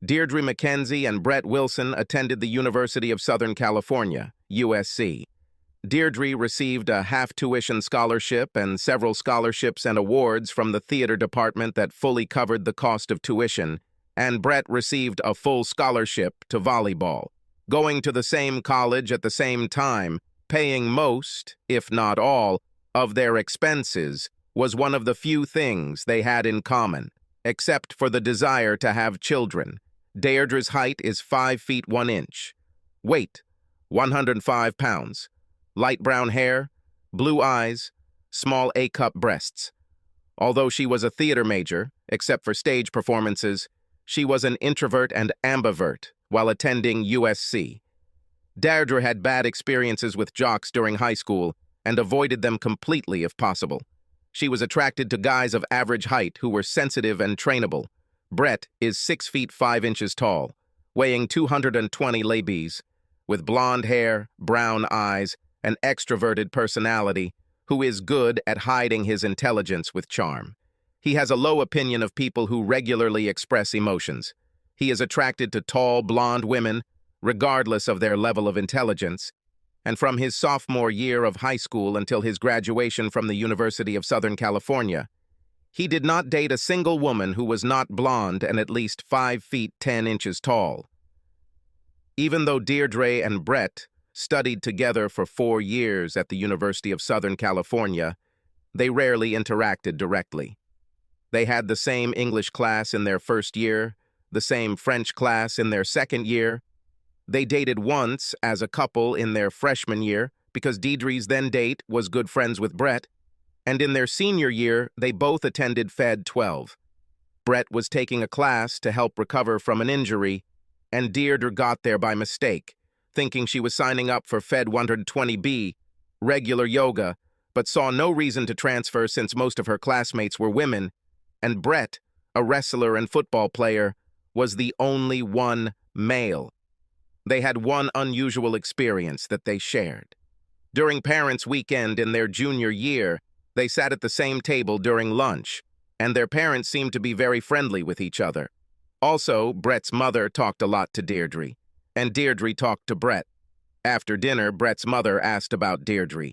Deirdre McKenzie and Brett Wilson attended the University of Southern California, USC. Deirdre received a half-tuition scholarship and several scholarships and awards from the theater department that fully covered the cost of tuition, and Brett received a full scholarship to volleyball. Going to the same college at the same time, paying most, if not all, of their expenses was one of the few things they had in common, except for the desire to have children. Deirdre's height is 5 feet 1 inch. Weight, 105 pounds. Light brown hair, blue eyes, small A-cup breasts. Although she was a theater major, except for stage performances, she was an introvert and ambivert while attending USC. Deirdre had bad experiences with jocks during high school and avoided them completely if possible. She was attracted to guys of average height who were sensitive and trainable. Brett is 6 feet 5 inches tall, weighing 220 lbs, with blonde hair, brown eyes, an extroverted personality, who is good at hiding his intelligence with charm. He has a low opinion of people who regularly express emotions. He is attracted to tall, blonde women, regardless of their level of intelligence, and from his sophomore year of high school until his graduation from the University of Southern California, he did not date a single woman who was not blonde and at least 5 feet 10 inches tall. Even though Deirdre and Brett studied together for 4 years at the University of Southern California, they rarely interacted directly. They had the same English class in their first year, the same French class in their second year. They dated once as a couple in their freshman year because Deirdre's then-date was good friends with Brett, and in their senior year, they both attended Fed 12. Brett was taking a class to help recover from an injury, and Deirdre got there by mistake, thinking she was signing up for Fed 120B, regular yoga, but saw no reason to transfer since most of her classmates were women, and Brett, a wrestler and football player, was the only one male. They had one unusual experience that they shared. During Parents' Weekend in their junior year, they sat at the same table during lunch, and their parents seemed to be very friendly with each other. Also, Brett's mother talked a lot to Deirdre, and Deirdre talked to Brett. After dinner, Brett's mother asked about Deirdre.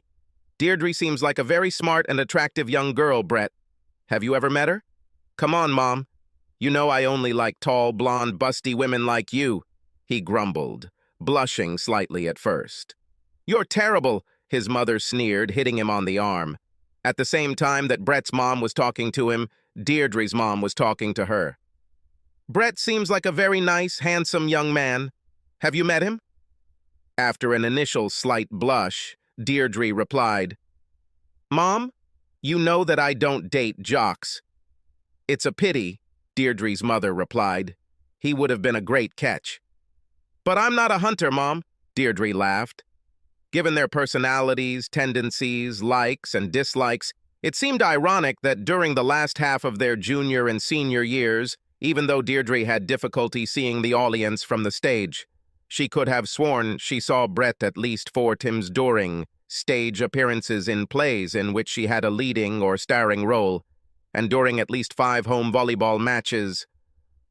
"Deirdre seems like a very smart and attractive young girl, Brett. Have you ever met her?" "Come on, Mom. You know I only like tall, blonde, busty women like you," he grumbled, blushing slightly at first. "You're terrible," his mother sneered, hitting him on the arm. At the same time that Brett's mom was talking to him, Deirdre's mom was talking to her. "Brett seems like a very nice, handsome young man. Have you met him?" After an initial slight blush, Deirdre replied, "Mom, you know that I don't date jocks." "It's a pity," Deirdre's mother replied. "He would have been a great catch." "But I'm not a hunter, Mom," Deirdre laughed. Given their personalities, tendencies, likes, and dislikes, it seemed ironic that during the last half of their junior and senior years, even though Deirdre had difficulty seeing the audience from the stage, she could have sworn she saw Brett at least 4 times during stage appearances in plays in which she had a leading or starring role, and during at least 5 home volleyball matches.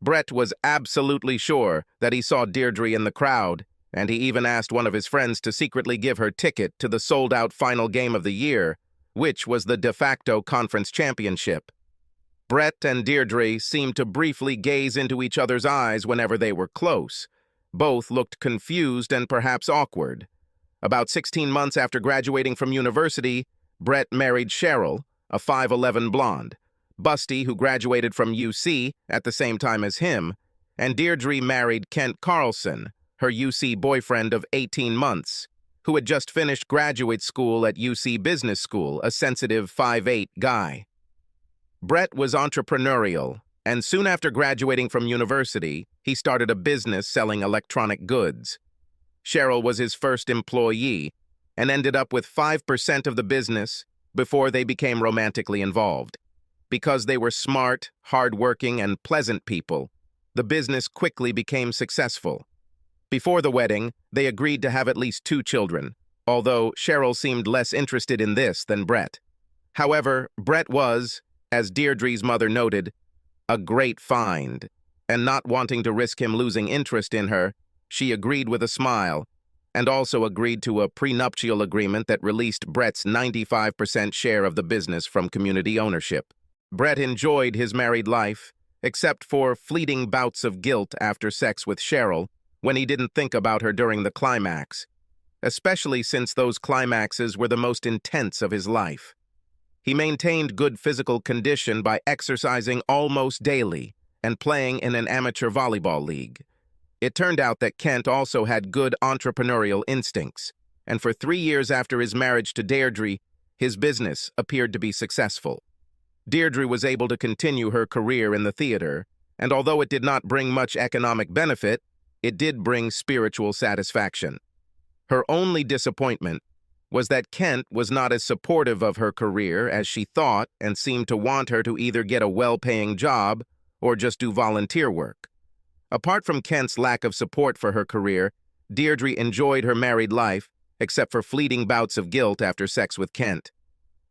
Brett was absolutely sure that he saw Deirdre in the crowd, and he even asked one of his friends to secretly give her ticket to the sold-out final game of the year, which was the de facto conference championship. Brett and Deirdre seemed to briefly gaze into each other's eyes whenever they were close. Both looked confused and perhaps awkward. About 16 months after graduating from university, Brett married Cheryl, a 5'11" blonde, Busty, who graduated from UC at the same time as him, and Deirdre married Kent Carlson, her UC boyfriend of 18 months, who had just finished graduate school at UC Business School, a sensitive 5'8" guy. Brett was entrepreneurial, and soon after graduating from university, he started a business selling electronic goods. Cheryl was his first employee and ended up with 5% of the business before they became romantically involved. Because they were smart, hardworking, and pleasant people, the business quickly became successful. Before the wedding, they agreed to have at least 2 children, although Cheryl seemed less interested in this than Brett. However, Brett was, as Deirdre's mother noted, a great find. and not wanting to risk him losing interest in her, she agreed with a smile, and also agreed to a prenuptial agreement that released Brett's 95% share of the business from community ownership. Brett enjoyed his married life, except for fleeting bouts of guilt after sex with Cheryl, when he didn't think about her during the climax, especially since those climaxes were the most intense of his life. He maintained good physical condition by exercising almost daily and playing in an amateur volleyball league. It turned out that Kent also had good entrepreneurial instincts, and for 3 years after his marriage to Deirdre, his business appeared to be successful. Deirdre was able to continue her career in the theater, and although it did not bring much economic benefit, it did bring spiritual satisfaction. Her only disappointment was that Kent was not as supportive of her career as she thought and seemed to want her to either get a well-paying job or just do volunteer work. Apart from Kent's lack of support for her career, Deirdre enjoyed her married life, except for fleeting bouts of guilt after sex with Kent,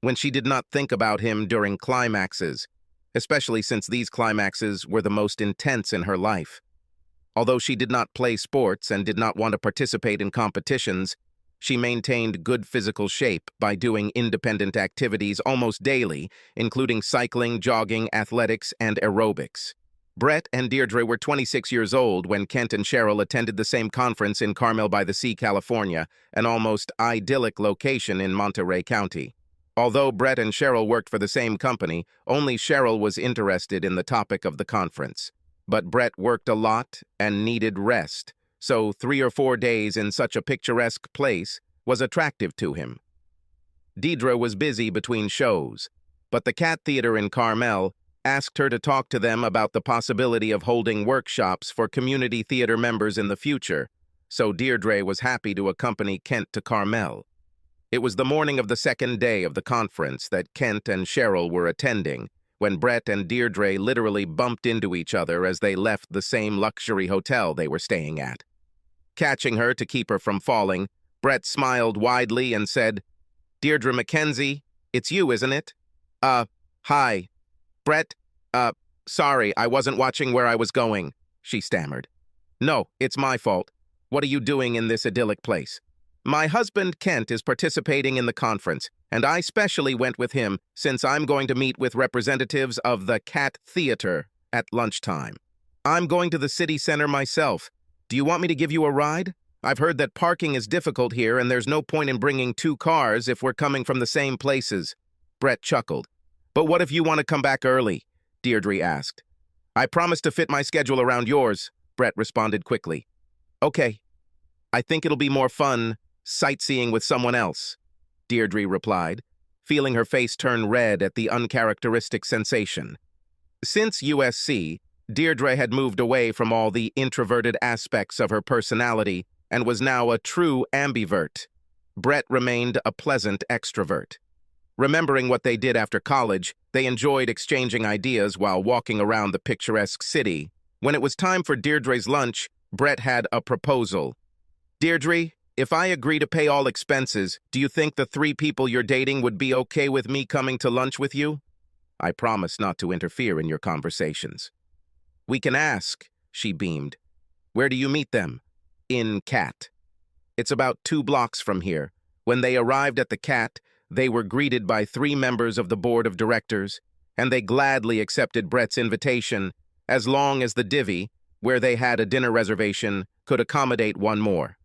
when she did not think about him during climaxes, especially since these climaxes were the most intense in her life. Although she did not play sports and did not want to participate in competitions, she maintained good physical shape by doing independent activities almost daily, including cycling, jogging, athletics, and aerobics. Brett and Deirdre were 26 years old when Kent and Cheryl attended the same conference in Carmel by the Sea, California, an almost idyllic location in Monterey County. Although Brett and Cheryl worked for the same company, only Cheryl was interested in the topic of the conference. But Brett worked a lot and needed rest, so 3 or 4 days in such a picturesque place was attractive to him. Deirdre was busy between shows, but the Cat Theater in Carmel asked her to talk to them about the possibility of holding workshops for community theater members in the future, so Deirdre was happy to accompany Kent to Carmel. It was the morning of the second day of the conference that Kent and Cheryl were attending, when Brett and Deirdre literally bumped into each other as they left the same luxury hotel they were staying at. Catching her to keep her from falling, Brett smiled widely and said, "Deirdre Mackenzie, it's you, isn't it?" Hi. Brett, sorry, I wasn't watching where I was going," she stammered. "No, it's my fault. What are you doing in this idyllic place?" "My husband, Kent, is participating in the conference, and I specially went with him since I'm going to meet with representatives of the Cat Theater at lunchtime. I'm going to the city center myself. Do you want me to give you a ride? I've heard that parking is difficult here and there's no point in bringing 2 cars if we're coming from the same places." Brett chuckled. "But what if you want to come back early?" Deirdre asked. "I promise to fit my schedule around yours," Brett responded quickly. "Okay. I think it'll be more fun sightseeing with someone else," Deirdre replied, feeling her face turn red at the uncharacteristic sensation. Since USC, Deirdre had moved away from all the introverted aspects of her personality and was now a true ambivert. Brett remained a pleasant extrovert. Remembering what they did after college, they enjoyed exchanging ideas while walking around the picturesque city. When it was time for Deirdre's lunch, Brett had a proposal. "Deirdre, if I agree to pay all expenses, do you think the 3 people you're dating would be okay with me coming to lunch with you?" "I promise not to interfere in your conversations." "We can ask," she beamed. "Where do you meet them?" "In Cat. It's about 2 blocks from here." When they arrived at the Cat, they were greeted by 3 members of the board of directors, and they gladly accepted Brett's invitation as long as the divvy, where they had a dinner reservation, could accommodate 1 more.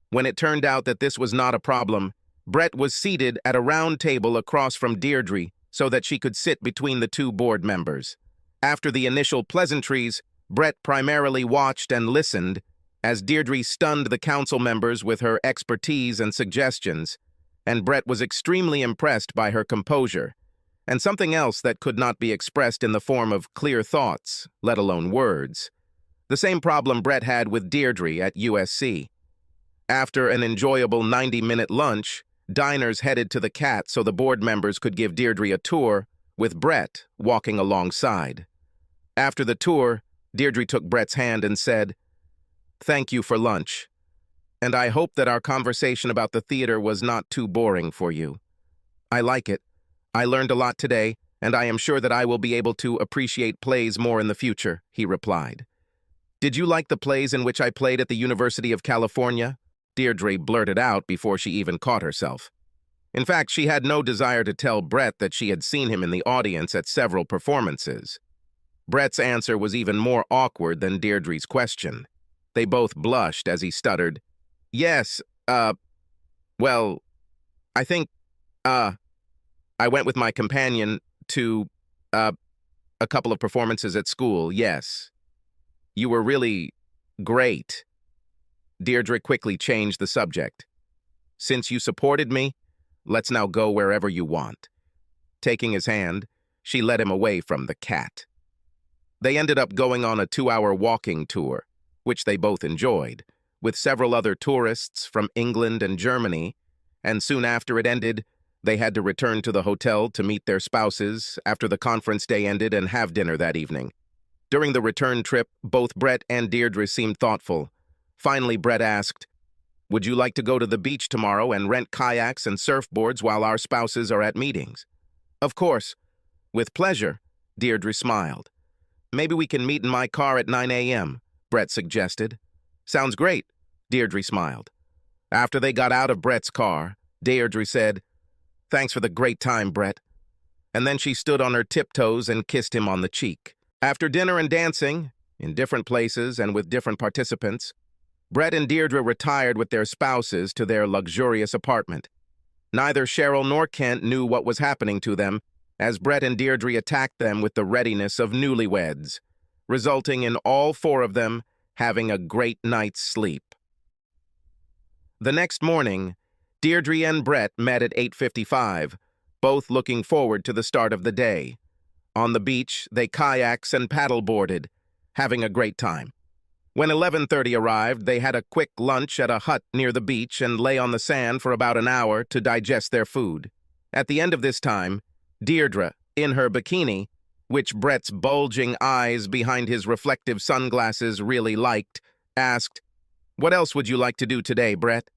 When it turned out that this was not a problem, Brett was seated at a round table across from Deirdre so that she could sit between the 2 board members. After the initial pleasantries, Brett primarily watched and listened as Deirdre stunned the council members with her expertise and suggestions, and Brett was extremely impressed by her composure, and something else that could not be expressed in the form of clear thoughts, let alone words. The same problem Brett had with Deirdre at USC. After an enjoyable 90-minute lunch, diners headed to the Cat so the board members could give Deirdre a tour, with Brett walking alongside. After the tour, Deirdre took Brett's hand and said, "Thank you for lunch. And I hope that our conversation about the theater was not too boring for you. I like it. I learned a lot today, and I am sure that I will be able to appreciate plays more in the future," he replied. "Did you like the plays in which I played at the University of California?" Deirdre blurted out before she even caught herself. In fact, she had no desire to tell Brett that she had seen him in the audience at several performances. Brett's answer was even more awkward than Deirdre's question. They both blushed as he stuttered, "Yes, well, I think, I went with my companion to, a couple of performances at school, yes. You were really great." Deirdre quickly changed the subject. "Since you supported me, let's now go wherever you want." Taking his hand, she led him away from the cat. They ended up going on a 2-hour walking tour, which they both enjoyed, with several other tourists from England and Germany, and soon after it ended, they had to return to the hotel to meet their spouses after the conference day ended and have dinner that evening. During the return trip, both Brett and Deirdre seemed thoughtful. Finally, Brett asked, "Would you like to go to the beach tomorrow and rent kayaks and surfboards while our spouses are at meetings?" "Of course. With pleasure," Deirdre smiled. "Maybe we can meet in my car at 9 a.m., Brett suggested. "Sounds great," Deirdre smiled. After they got out of Brett's car, Deirdre said, "Thanks for the great time, Brett." And then she stood on her tiptoes and kissed him on the cheek. After dinner and dancing, in different places and with different participants, Brett and Deirdre retired with their spouses to their luxurious apartment. Neither Cheryl nor Kent knew what was happening to them, as Brett and Deirdre attacked them with the readiness of newlyweds, resulting in all four of them having a great night's sleep. The next morning, Deirdre and Brett met at 8:55, both looking forward to the start of the day. On the beach, they kayaks and paddleboarded, having a great time. When 11:30 arrived, they had a quick lunch at a hut near the beach and lay on the sand for about an hour to digest their food. At the end of this time, Deirdre, in her bikini, which Brett's bulging eyes behind his reflective sunglasses really liked, asked, "What else would you like to do today, Brett?"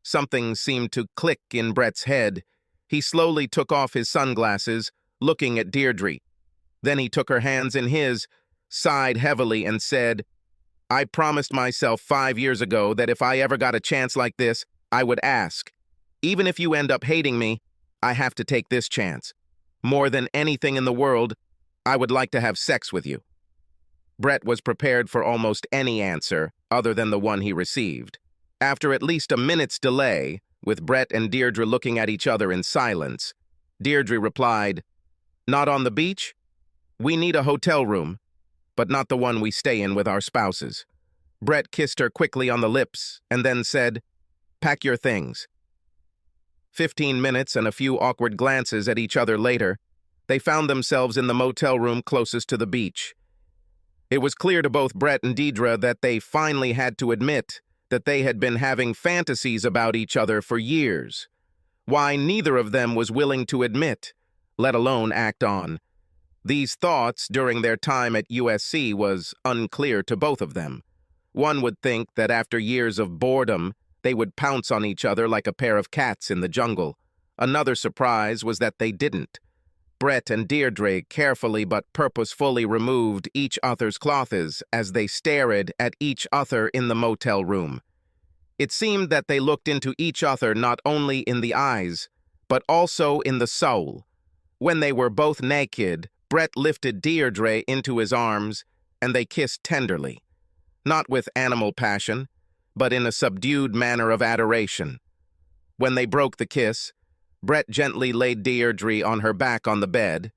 Something seemed to click in Brett's head. He slowly took off his sunglasses, looking at Deirdre. Then he took her hands in his, sighed heavily, and said, "I promised myself 5 years ago that if I ever got a chance like this, I would ask. Even if you end up hating me, I have to take this chance. More than anything in the world, I would like to have sex with you." Brett was prepared for almost any answer other than the one he received. After at least a minute's delay, with Brett and Deirdre looking at each other in silence, Deirdre replied, "Not on the beach? We need a hotel room, but not the one we stay in with our spouses." Brett kissed her quickly on the lips and then said, "Pack your things." 15 minutes and a few awkward glances at each other later, they found themselves in the motel room closest to the beach. It was clear to both Brett and Deirdre that they finally had to admit that they had been having fantasies about each other for years. Why neither of them was willing to admit, let alone act on these thoughts during their time at USC was unclear to both of them. One would think that after years of boredom, they would pounce on each other like a pair of cats in the jungle. Another surprise was that they didn't. Brett and Deirdre carefully but purposefully removed each other's clothes as they stared at each other in the motel room. It seemed that they looked into each other not only in the eyes, but also in the soul. When they were both naked, Brett lifted Deirdre into his arms, and they kissed tenderly. Not with animal passion, but in a subdued manner of adoration. When they broke the kiss, Brett gently laid Deirdre on her back on the bed,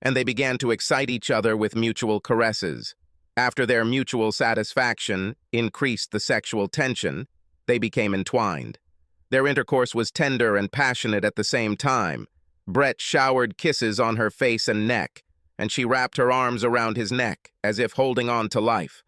and they began to excite each other with mutual caresses. After their mutual satisfaction increased the sexual tension, they became entwined. Their intercourse was tender and passionate at the same time. Brett showered kisses on her face and neck, and she wrapped her arms around his neck, as if holding on to life.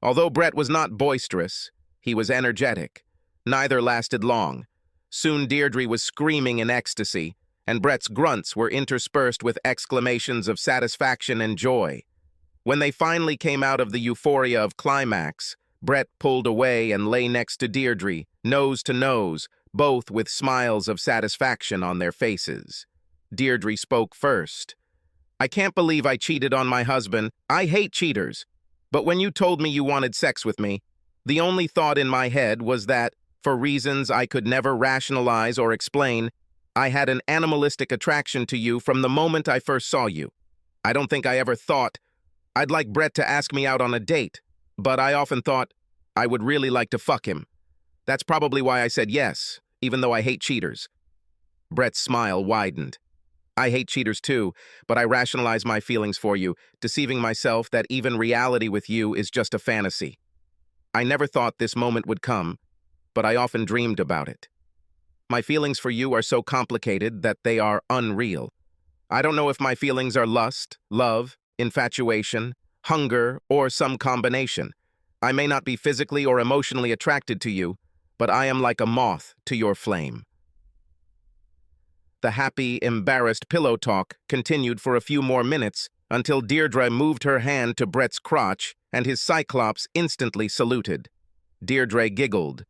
Although Brett was not boisterous, he was energetic. Neither lasted long. Soon Deirdre was screaming in ecstasy, and Brett's grunts were interspersed with exclamations of satisfaction and joy. When they finally came out of the euphoria of climax, Brett pulled away and lay next to Deirdre, nose to nose, both with smiles of satisfaction on their faces. Deirdre spoke first. I can't believe I cheated on my husband. I hate cheaters. But when you told me you wanted sex with me, the only thought in my head was that, for reasons I could never rationalize or explain, I had an animalistic attraction to you from the moment I first saw you. I don't think I ever thought I'd like Brett to ask me out on a date, but I often thought I would really like to fuck him. That's probably why I said yes, even though I hate cheaters. Brett's smile widened. I hate cheaters too, but I rationalize my feelings for you, deceiving myself that even reality with you is just a fantasy. I never thought this moment would come, but I often dreamed about it. My feelings for you are so complicated that they are unreal. I don't know if my feelings are lust, love, infatuation, hunger, or some combination. I may not be physically or emotionally attracted to you, but I am like a moth to your flame. The happy, embarrassed pillow talk continued for a few more minutes until Deirdre moved her hand to Brett's crotch and his cyclops instantly saluted. Deirdre giggled.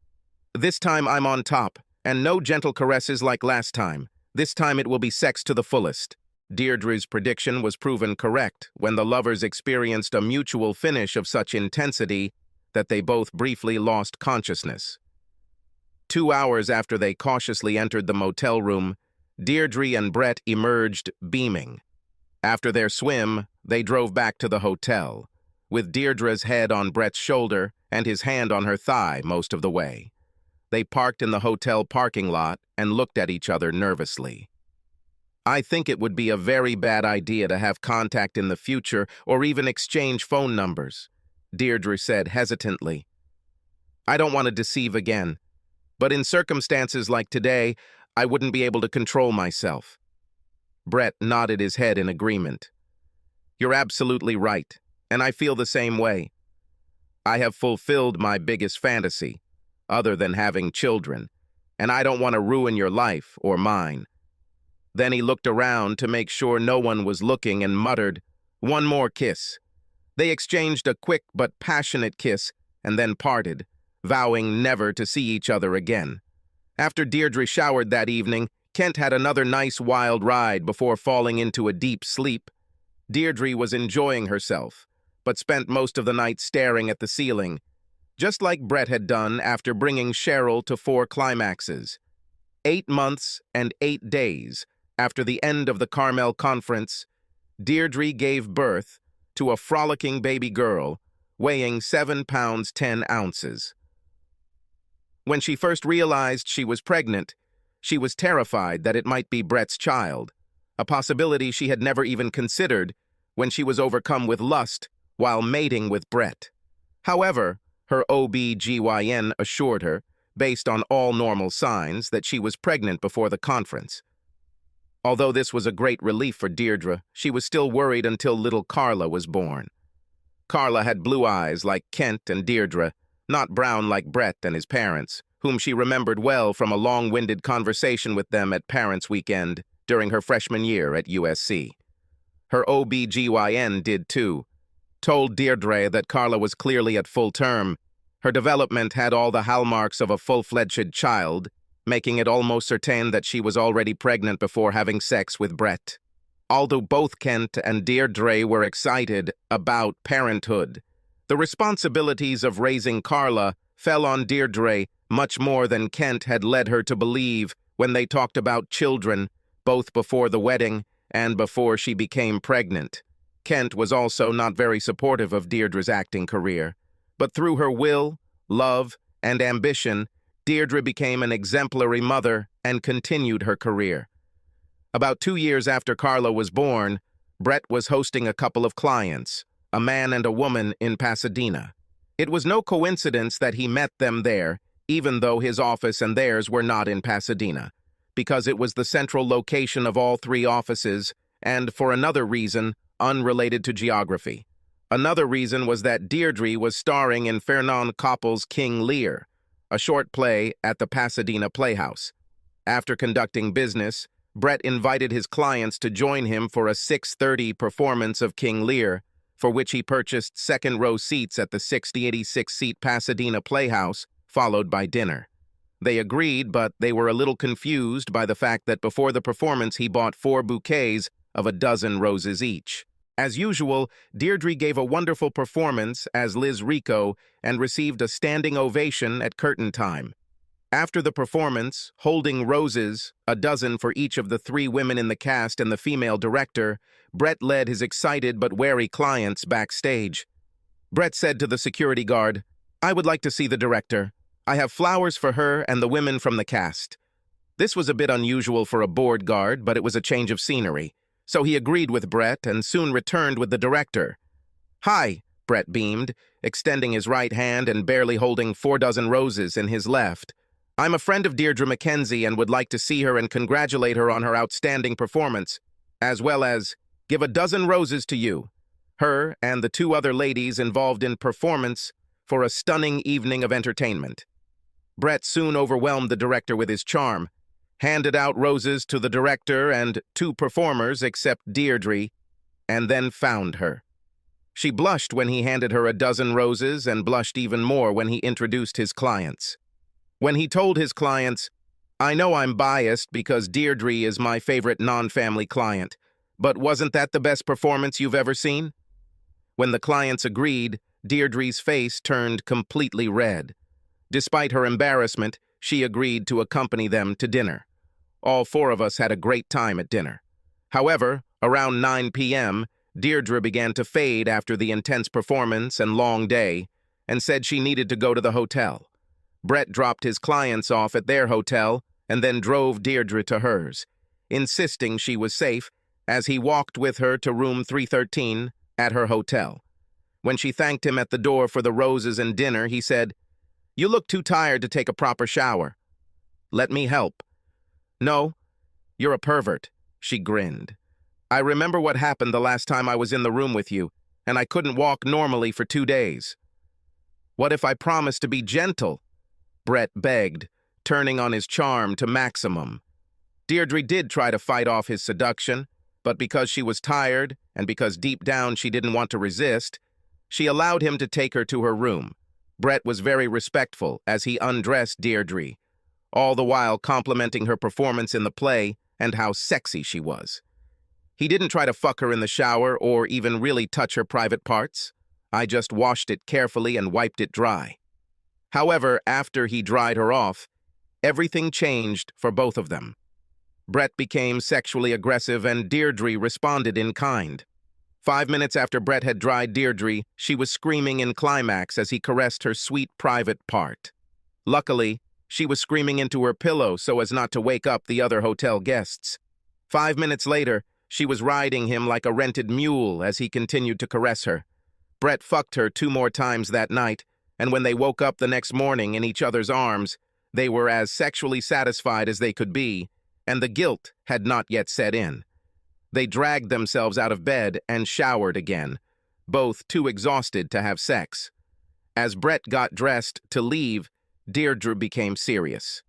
This time I'm on top, and no gentle caresses like last time. This time it will be sex to the fullest. Deirdre's prediction was proven correct when the lovers experienced a mutual finish of such intensity that they both briefly lost consciousness. 2 hours after they cautiously entered the motel room, Deirdre and Brett emerged beaming. After their swim, they drove back to the hotel, with Deirdre's head on Brett's shoulder and his hand on her thigh most of the way. They parked in the hotel parking lot and looked at each other nervously. I think it would be a very bad idea to have contact in the future or even exchange phone numbers, Deirdre said hesitantly. I don't want to deceive again, but in circumstances like today, I wouldn't be able to control myself. Brett nodded his head in agreement. You're absolutely right, and I feel the same way. I have fulfilled my biggest fantasy, other than having children, and I don't want to ruin your life or mine. Then he looked around to make sure no one was looking and muttered, "One more kiss." They exchanged a quick but passionate kiss and then parted, vowing never to see each other again. After Deirdre showered that evening, Kent had another nice wild ride before falling into a deep sleep. Deirdre was enjoying herself, but spent most of the night staring at the ceiling, just like Brett had done after bringing Cheryl to 4 climaxes. 8 months and 8 days after the end of the Carmel Conference, Deirdre gave birth to a frolicking baby girl weighing 7 pounds 10 ounces. When she first realized she was pregnant, she was terrified that it might be Brett's child, a possibility she had never even considered when she was overcome with lust while mating with Brett. However, her OB/GYN assured her, based on all normal signs, that she was pregnant before the conference. Although this was a great relief for Deirdre, she was still worried until little Carla was born. Carla had blue eyes like Kent and Deirdre, not brown like Brett and his parents, whom she remembered well from a long-winded conversation with them at Parents' Weekend during her freshman year at USC. Her OB/GYN did too, told Deirdre that Carla was clearly at full term. Her development had all the hallmarks of a full-fledged child, making it almost certain that she was already pregnant before having sex with Brett. Although both Kent and Deirdre were excited about parenthood, the responsibilities of raising Carla fell on Deirdre much more than Kent had led her to believe when they talked about children, both before the wedding and before she became pregnant. Kent was also not very supportive of Deirdre's acting career, but through her will, love, and ambition, Deirdre became an exemplary mother and continued her career. About 2 years after Carla was born, Brett was hosting a couple of clients, a man and a woman, in Pasadena. It was no coincidence that he met them there, even though his office and theirs were not in Pasadena, because it was the central location of all 3 offices, and for another reason, unrelated to geography. Another reason was that Deirdre was starring in Fernand Koppel's King Lear, a short play at the Pasadena Playhouse. After conducting business, Brett invited his clients to join him for a 6:30 performance of King Lear, for which he purchased second-row seats at the 86-seat Pasadena Playhouse, followed by dinner. They agreed, but they were a little confused by the fact that before the performance he bought 4 bouquets of a dozen roses each. As usual, Deirdre gave a wonderful performance as Liz Rico and received a standing ovation at curtain time. After the performance, holding roses, a dozen for each of the 3 women in the cast and the female director, Brett led his excited but wary clients backstage. Brett said to the security guard, "I would like to see the director. I have flowers for her and the women from the cast." This was a bit unusual for a board guard, but it was a change of scenery. So he agreed with Brett and soon returned with the director. "Hi," Brett beamed, extending his right hand and barely holding 4 dozen roses in his left. "I'm a friend of Deirdre Mackenzie and would like to see her and congratulate her on her outstanding performance, as well as give a dozen roses to you, her and the 2 other ladies involved in performance for a stunning evening of entertainment." Brett soon overwhelmed the director with his charm, handed out roses to the director and 2 performers except Deirdre, and then found her. She blushed when he handed her a dozen roses and blushed even more when he introduced his clients. When he told his clients, "I know I'm biased because Deirdre is my favorite non-family client, but wasn't that the best performance you've ever seen?" When the clients agreed, Deirdre's face turned completely red. Despite her embarrassment, she agreed to accompany them to dinner. All 4 of us had a great time at dinner. However, around 9 p.m., Deirdre began to fade after the intense performance and long day, and said she needed to go to the hotel. Brett dropped his clients off at their hotel and then drove Deirdre to hers, insisting she was safe as he walked with her to room 313 at her hotel. When she thanked him at the door for the roses and dinner, he said, "You look too tired to take a proper shower. Let me help." "No, you're a pervert," she grinned. "I remember what happened the last time I was in the room with you, and I couldn't walk normally for 2 days. What if I promised to be gentle?" Brett begged, turning on his charm to maximum. Deirdre did try to fight off his seduction, but because she was tired and because deep down she didn't want to resist, she allowed him to take her to her room. Brett was very respectful as he undressed Deirdre, all the while complimenting her performance in the play and how sexy she was. He didn't try to fuck her in the shower or even really touch her private parts. I just washed it carefully and wiped it dry. However, after he dried her off, everything changed for both of them. Brett became sexually aggressive and Deirdre responded in kind. 5 minutes after Brett had dried Deirdre, she was screaming in climax as he caressed her sweet private part. Luckily, she was screaming into her pillow so as not to wake up the other hotel guests. 5 minutes later, she was riding him like a rented mule as he continued to caress her. Brett fucked her 2 more times that night, and when they woke up the next morning in each other's arms, they were as sexually satisfied as they could be, and the guilt had not yet set in. They dragged themselves out of bed and showered again, both too exhausted to have sex. As Brett got dressed to leave, Deirdre became serious.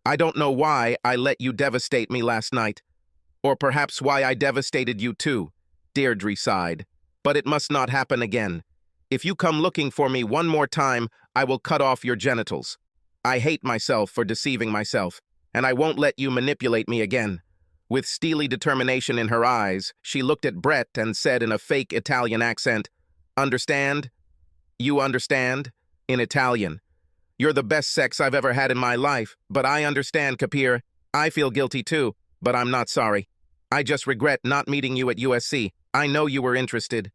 "I don't know why I let you devastate me last night, or perhaps why I devastated you too," Deirdre sighed, "but it must not happen again. If you come looking for me one more time, I will cut off your genitals. I hate myself for deceiving myself, and I won't let you manipulate me again." With steely determination in her eyes, she looked at Brett and said in a fake Italian accent, "Understand? You understand?" In Italian. "You're the best sex I've ever had in my life, but I understand, Capire. I feel guilty too, but I'm not sorry. I just regret not meeting you at USC. I know you were interested."